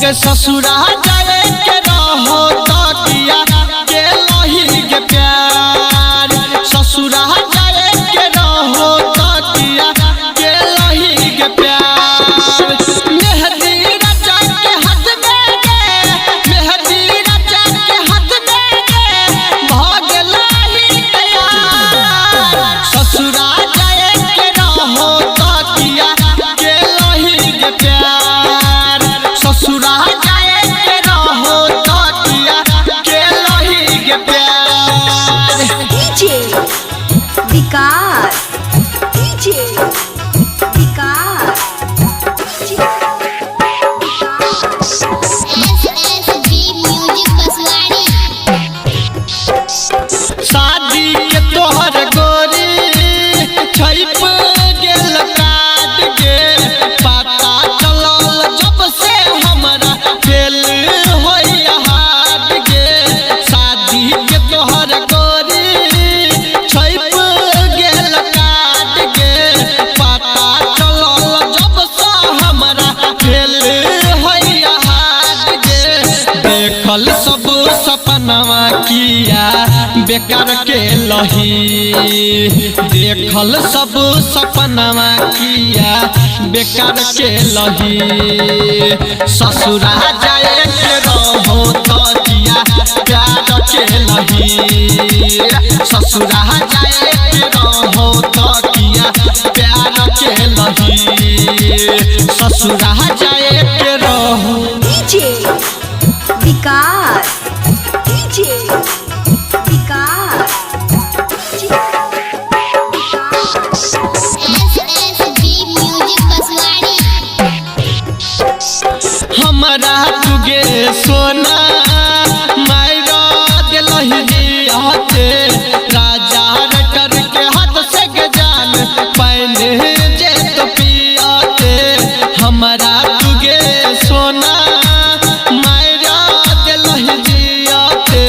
के ससुरा जाए के रहो तकिया के लही के प्यार ससुरा जाए के रहो तकिया के लही के प्यार मेहंदी रचा के हाथ में गे मेहंदी रचा के हाथ में गे भाग लही तैयार ससुरा जाए के रहो तकिया के लही के प्यार ससुरा जाए के रहो तकिया के लही के प्यार डीजे विकास डीजे विकास शादी के तोहर गोरी छइप गेल काट के पता चलल जब से हमरा फेल होई हाट के शादी के तोहर गोरी छइप गेल काट के पता चलल जब से हमरा फेल होई हाट के देखल सब सपनवा किया बेकार के लही देखल सब सपनवा किया बेकार के लही ससुरा जाए के रहो तकिया प्यार के लही ससुरा जाए के रहो तकिया प्यार के लही ससुरा जाए के रहो डीजे विकास डीजे विकास हमरा तुगे सोना मायरा दिलही हाथे राजा रटर के हाथ से गजान पहने जे तो पियाते हमरा तुगे सोना मायरा दिलही हाथे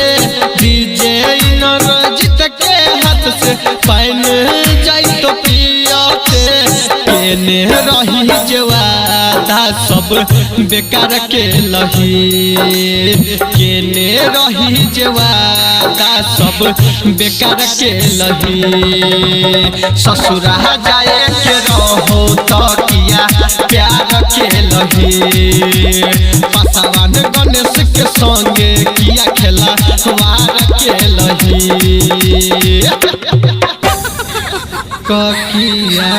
डीजे नरजित के हाथ से पहने जाई तो पियाते केने रही जवादा सब बेकार के लही केने रही जवादा सब बेकार के लही ससुरा जाए के रहो तकिया प्यार के लही पासवान गणेश के संगे किया खेला वार के लही ककिया